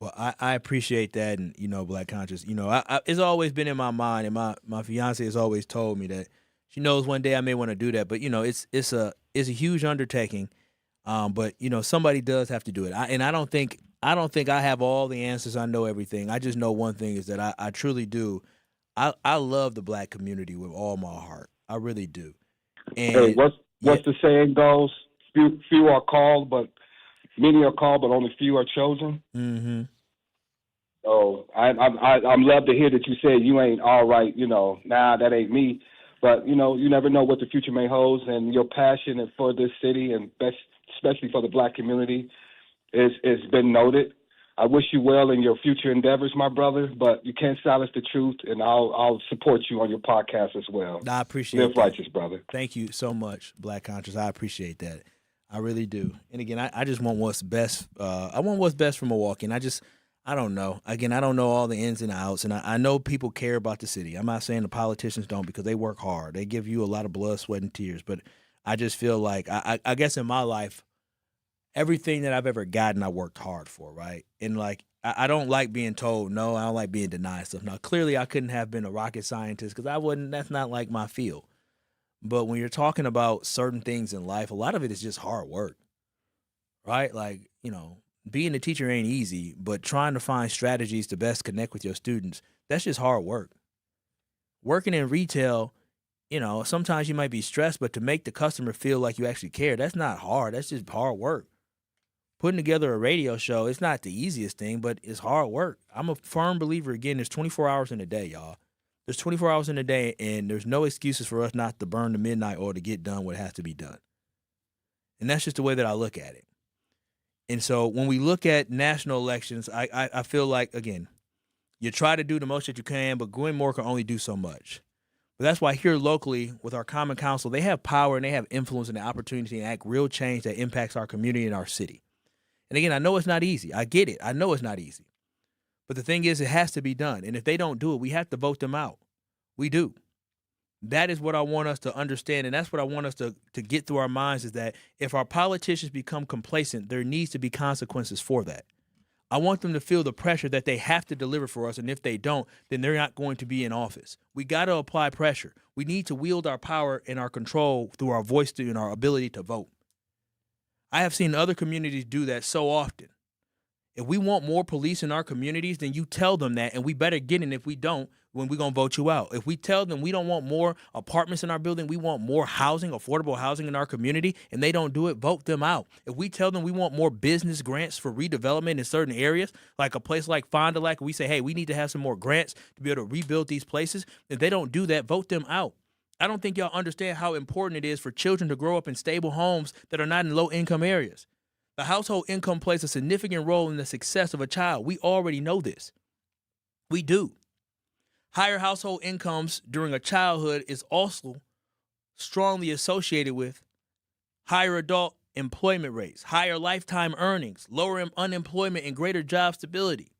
Well, I appreciate that, and Black Conscious. It's always been in my mind, and my fiance has always told me that she knows one day I may want to do that. But it's a huge undertaking. But somebody does have to do it. I don't think I have all the answers. I know everything. I just know one thing is that I truly do. I love the Black community with all my heart. I really do. And hey, what's the saying goes? Few are called, but many are called, but only few are chosen. Mm-hmm. So I'm love to hear that you said you ain't all right. Nah, that ain't me. But you never know what the future may hold, and your passion for this city and especially for the Black community is been noted. I wish you well in your future endeavors, my brother. But you can't silence the truth, and I'll support you on your podcast as well. I appreciate Live that. righteous, brother. Thank you so much, Black Conscious. I appreciate that. I really do. And again, I just want what's best. I want what's best for Milwaukee. And I don't know. Again, I don't know all the ins and outs. And I know people care about the city. I'm not saying the politicians don't, because they work hard. They give you a lot of blood, sweat, and tears. But I just feel like, I guess in my life, everything that I've ever gotten, I worked hard for, right? And like, I don't like being told no. I don't like being denied stuff. Now, clearly, I couldn't have been a rocket scientist because that's not like my field. But when you're talking about certain things in life, a lot of it is just hard work, right? Like, being a teacher ain't easy, but trying to find strategies to best connect with your students, that's just hard work. Working in retail, sometimes you might be stressed, but to make the customer feel like you actually care, that's not hard. That's just hard work. Putting together a radio show, it's not the easiest thing, but it's hard work. I'm a firm believer, again, there's 24 hours in a day, y'all. There's 24 hours in a day, and there's no excuses for us not to burn the midnight oil to get done what has to be done. And that's just the way that I look at it. And so when we look at national elections, I feel like, again, you try to do the most that you can, but Gwen Moore can only do so much. But that's why here locally with our Common Council, they have power and they have influence and the opportunity to enact real change that impacts our community and our city. And again, I know it's not easy. I get it. I know it's not easy. But the thing is, it has to be done. And if they don't do it, we have to vote them out. We do. That is what I want us to understand, and that's what I want us to get through our minds, is that if our politicians become complacent, there needs to be consequences for that. I want them to feel the pressure that they have to deliver for us, and if they don't, then they're not going to be in office. We got to apply pressure. We need to wield our power and our control through our voice and our ability to vote. I have seen other communities do that so often. If we want more police in our communities, then you tell them that, and we better get in. If we don't, when we're going to vote you out. If we tell them we don't want more apartments in our building, we want more housing, affordable housing in our community, and they don't do it, vote them out. If we tell them we want more business grants for redevelopment in certain areas, like a place like Fond du Lac, we say, hey, we need to have some more grants to be able to rebuild these places. If they don't do that, vote them out. I don't think y'all understand how important it is for children to grow up in stable homes that are not in low-income areas. The household income plays a significant role in the success of a child. We already know this. We do. Higher household incomes during a childhood is also strongly associated with higher adult employment rates, higher lifetime earnings, lower unemployment, and greater job stability.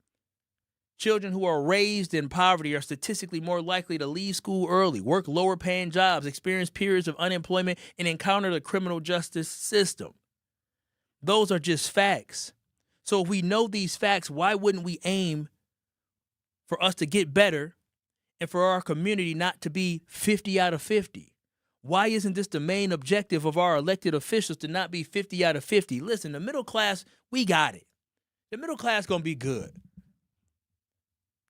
Children who are raised in poverty are statistically more likely to leave school early, work lower paying jobs, experience periods of unemployment, and encounter the criminal justice system. Those are just facts. So if we know these facts, why wouldn't we aim for us to get better and for our community not to be 50 out of 50? Why isn't this the main objective of our elected officials, to not be 50 out of 50? Listen, the middle class, we got it. The middle class going to be good.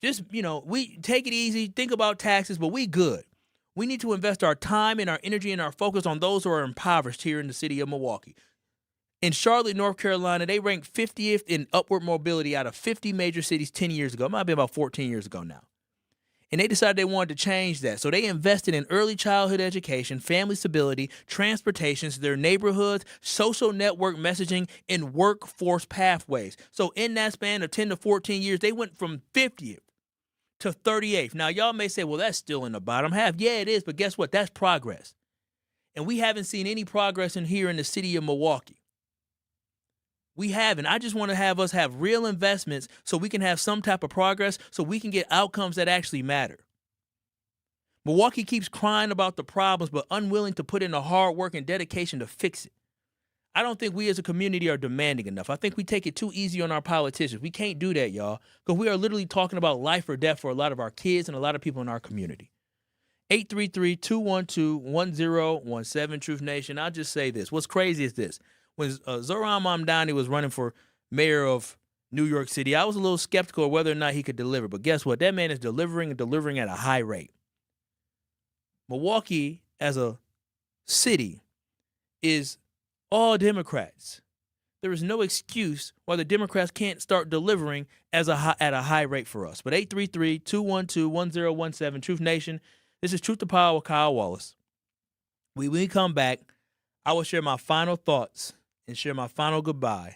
Just, we take it easy, think about taxes, but we good. We need to invest our time and our energy and our focus on those who are impoverished here in the city of Milwaukee. In Charlotte, North Carolina, they ranked 50th in upward mobility out of 50 major cities 10 years ago. It might be about 14 years ago now. And they decided they wanted to change that. So they invested in early childhood education, family stability, transportation to their neighborhoods, social network messaging, and workforce pathways. So in that span of 10 to 14 years, they went from 50th to 38th. Now, y'all may say, well, that's still in the bottom half. Yeah, it is. But guess what? That's progress. And we haven't seen any progress in here in the city of Milwaukee. We haven't. I just want to have us have real investments so we can have some type of progress, so we can get outcomes that actually matter. Milwaukee keeps crying about the problems, but unwilling to put in the hard work and dedication to fix it. I don't think we as a community are demanding enough. I think we take it too easy on our politicians. We can't do that, y'all, because we are literally talking about life or death for a lot of our kids and a lot of people in our community. 833-212-1017, Truth Nation. I'll just say this. What's crazy is this. When Zohran Mamdani was running for mayor of New York City, I was a little skeptical of whether or not he could deliver. But guess what? That man is delivering and delivering at a high rate. Milwaukee, as a city, is all Democrats. There is no excuse why the Democrats can't start delivering at a high rate for us. But 833-212-1017, Truth Nation. This is Truth to Power with Kyle Wallace. When we come back, I will share my final thoughts and share my final goodbye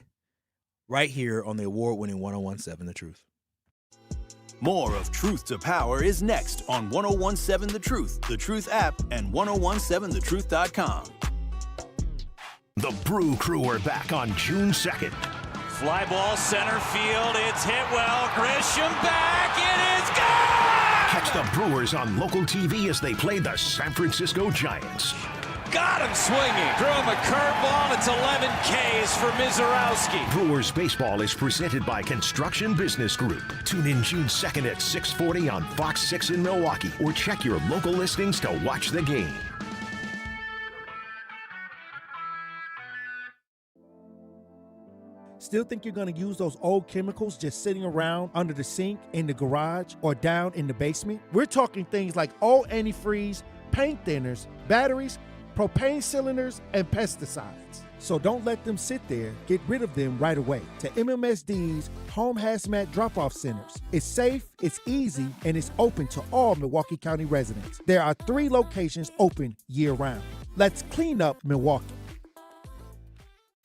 right here on the award-winning 1017 The Truth. More of Truth to Power is next on 1017 The Truth app, and 1017thetruth.com. The Brew Crew are back on June 2nd. Fly ball center field. It's hit well. Grisham back. It is gone! Catch the Brewers on local TV as they play the San Francisco Giants. Got him swinging. Threw him a curveball. It's 11 Ks for Mizorowski. Brewers baseball is presented by Construction Business Group. Tune in June 2nd at 6:40 on Fox 6 in Milwaukee, or check your local listings to watch the game. Still think you're going to use those old chemicals just sitting around under the sink, in the garage, or down in the basement? We're talking things like old antifreeze, paint thinners, batteries, propane cylinders, and pesticides. So don't let them sit there. Get rid of them right away to MMSD's Home Hazmat Drop-Off Centers. It's safe, it's easy, and it's open to all Milwaukee County residents. There are 3 locations open year-round. Let's clean up Milwaukee.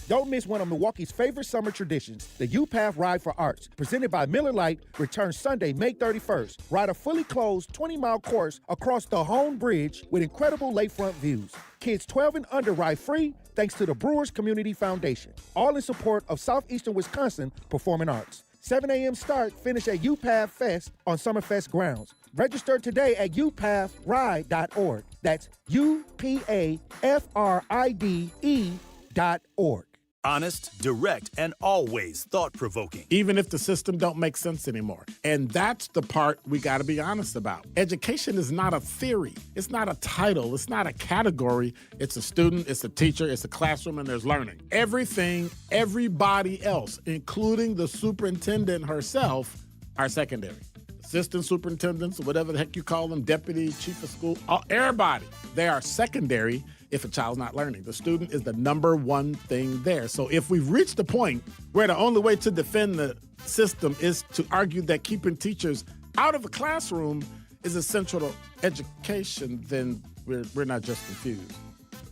Don't miss one of Milwaukee's favorite summer traditions, the U-Path Ride for Arts, presented by Miller Lite, returns Sunday, May 31st. Ride a fully closed 20-mile course across the Hone Bridge with incredible lakefront views. Kids 12 and under ride free thanks to the Brewers Community Foundation. All in support of Southeastern Wisconsin Performing Arts. 7 a.m. start, finish at U-Path Fest on Summerfest grounds. Register today at upaathride.org. That's UPAFRIDE.org. Honest, direct, and always thought-provoking. Even if the system don't make sense anymore. And that's the part we got to be honest about. Education is not a theory. It's not a title. It's not a category. It's a student, it's a teacher, it's a classroom, and there's learning. Everything, everybody else, including the superintendent herself, are secondary. Assistant superintendents, whatever the heck you call them, deputy, chief of school, everybody, they are secondary if a child's not learning. The student is the number one thing there. So if we've reached the point where the only way to defend the system is to argue that keeping teachers out of a classroom is essential to education, then we're not just confused.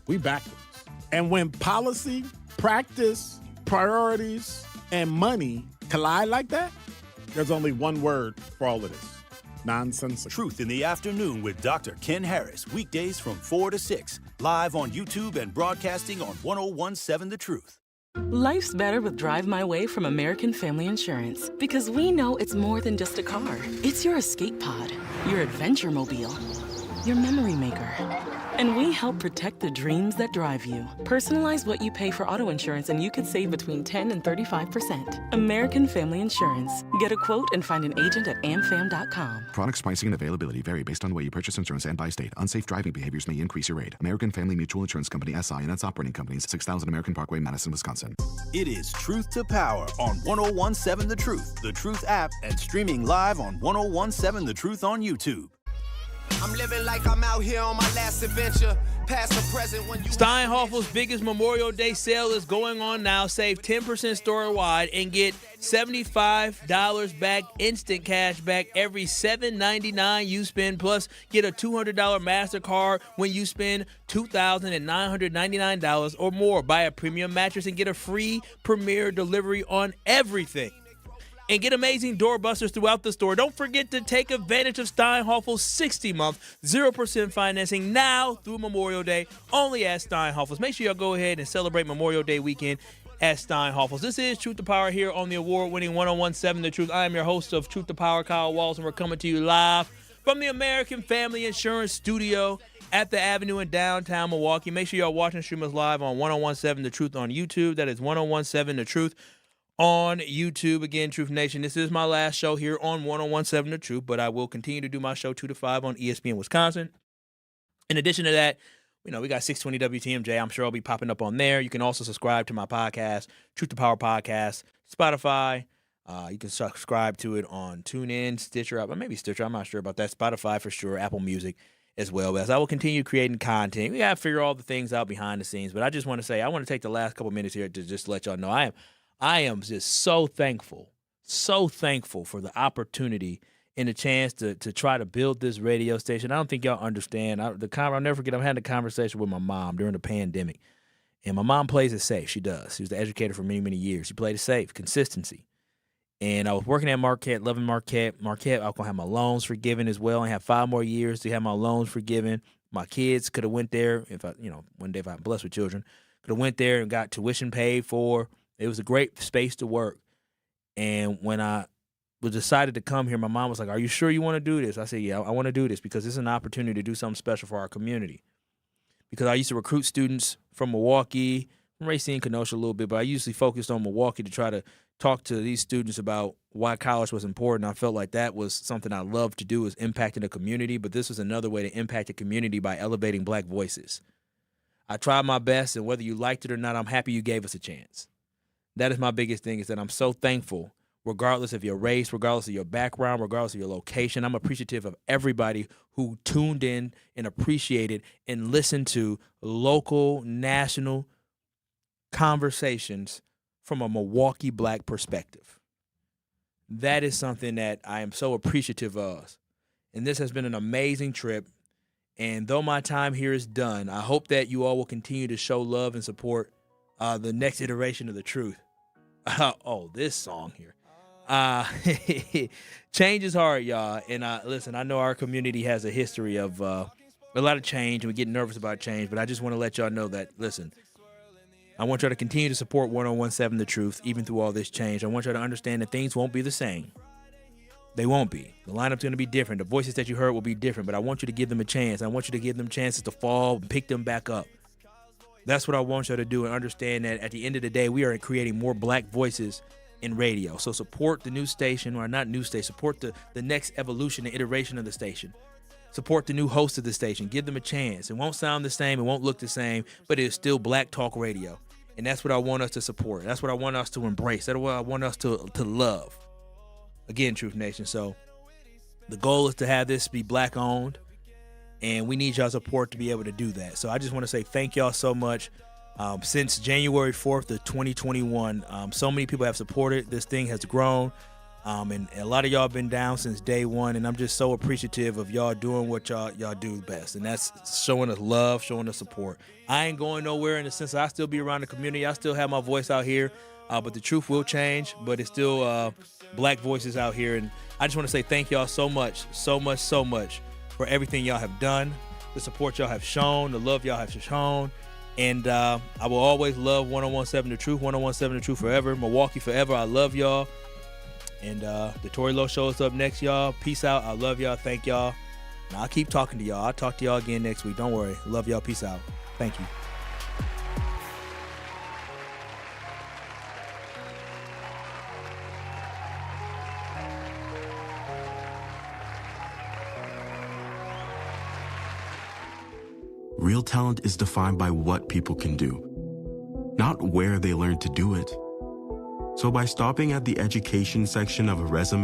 We backwards. And when policy, practice, priorities, and money collide like that, there's only one word for all of this: nonsensical. Truth in the Afternoon with Dr. Ken Harris, weekdays from 4 to 6, live on YouTube and broadcasting on 101.7 The Truth. Life's better with Drive My Way from American Family Insurance, because we know it's more than just a car. It's your escape pod, your adventure mobile, your memory maker. And we help protect the dreams that drive you. Personalize what you pay for auto insurance and you could save between 10 and 35%. American Family Insurance. Get a quote and find an agent at amfam.com. Products, pricing, and availability vary based on the way you purchase insurance and by state. Unsafe driving behaviors may increase your rate. American Family Mutual Insurance Company, SI, and its operating companies, 6000 American Parkway, Madison, Wisconsin. It is Truth to Power on 101.7 The Truth, The Truth app, and streaming live on 101.7 The Truth on YouTube. I'm living like I'm out here on my last adventure. Past the present when you Steinhoffel's biggest Memorial Day sale is going on now. Save 10% store-wide and get $75 back, instant cash back every $7.99 you spend. Plus, get a $200 MasterCard when you spend $2,999 or more. Buy a premium mattress and get a free Premier delivery on everything. And get amazing doorbusters throughout the store. Don't forget to take advantage of Steinhoffel's 60-month 0% financing now through Memorial Day, only at Steinhoffel's. Make sure y'all go ahead and celebrate Memorial Day weekend at Steinhoffel's. This is Truth to Power here on the award-winning 101.7 The Truth. I am your host of Truth to Power, Kyle Walls, and we're coming to you live from the American Family Insurance Studio at the Avenue in downtown Milwaukee. Make sure y'all watch and stream us live on 101.7 The Truth on YouTube. That is 101.7 The Truth on YouTube. Again, Truth Nation, this is my last show here on 101.7 The Truth, but I will continue to do my show 2 to 5 on ESPN Wisconsin. In addition to that, we got 620 WTMJ. I'm sure I'll be popping up on there. You can also subscribe to my podcast, Truth to Power Podcast, Spotify. You can subscribe to it on TuneIn, Stitcher, maybe Stitcher, I'm not sure about that. Spotify for sure, Apple Music as well. As I will continue creating content, we got to figure all the things out behind the scenes. But I just want to say, I want to take the last couple minutes here to just let y'all know I am just so thankful for the opportunity and the chance to try to build this radio station. I don't think y'all understand. I'll never forget, I had a conversation with my mom during the pandemic. And my mom plays it safe. She does. She was the educator for many, many years. She played it safe, consistency. And I was working at Marquette, loving Marquette. I'm going to have my loans forgiven as well. I have 5 more years to have my loans forgiven. My kids could have went there if one day if I'm blessed with children. Could have went there and got tuition paid for. It was a great space to work. And when I was decided to come here, my mom was like, "Are you sure you want to do this?" I said, "Yeah, I want to do this because it's an opportunity to do something special for our community." Because I used to recruit students from Milwaukee, from Racine, Kenosha a little bit, but I usually focused on Milwaukee to try to talk to these students about why college was important. I felt like that was something I loved to do, is impacting the community, but this was another way to impact the community by elevating black voices. I tried my best, and whether you liked it or not, I'm happy you gave us a chance. That is my biggest thing, is that I'm so thankful, regardless of your race, regardless of your background, regardless of your location. I'm appreciative of everybody who tuned in and appreciated and listened to local, national conversations from a Milwaukee black perspective. That is something that I am so appreciative of. And this has been an amazing trip. And though my time here is done, I hope that you all will continue to show love and support the next iteration of The Truth. This song here. Change is hard, y'all. And listen, I know our community has a history of a lot of change, and we get nervous about change. But I just want to let y'all know that, listen, I want y'all to continue to support 1017 The Truth, even through all this change. I want y'all to understand that things won't be the same. They won't be. The lineup's going to be different. The voices that you heard will be different, but I want you to give them a chance. I want you to give them chances to fall and pick them back up. That's what I want y'all to do, and understand that at the end of the day, we are creating more black voices in radio. So support the new station, or not new station, support the next evolution and iteration of the station. Support the new host of the station. Give them a chance. It won't sound the same. It won't look the same, but it is still black talk radio. And that's what I want us to support. That's what I want us to embrace. That's what I want us to love. Again, Truth Nation. So the goal is to have this be black owned, and we need y'all's support to be able to do that. So I just want to say thank y'all so much. Since January 4th of 2021, so many people have supported. This thing has grown. And a lot of y'all been down since day one, and I'm just so appreciative of y'all doing what y'all do best, and that's showing us love, showing us support. I ain't going nowhere in the sense I still be around the community. I still have my voice out here, but the truth will change, but it's still black voices out here, and I just want to say thank y'all so much for everything y'all have done, the support y'all have shown, the love y'all have shown, and I will always love 1017 The Truth, 1017 The Truth forever, Milwaukee forever. I love y'all. And the Tory Lowe Show is up next, y'all. Peace out. I love y'all. Thank y'all. And I'll keep talking to y'all. I'll talk to y'all again next week. Don't worry. Love y'all. Peace out. Thank you. Real talent is defined by what people can do, not where they learn to do it. So by stopping at the education section of a resume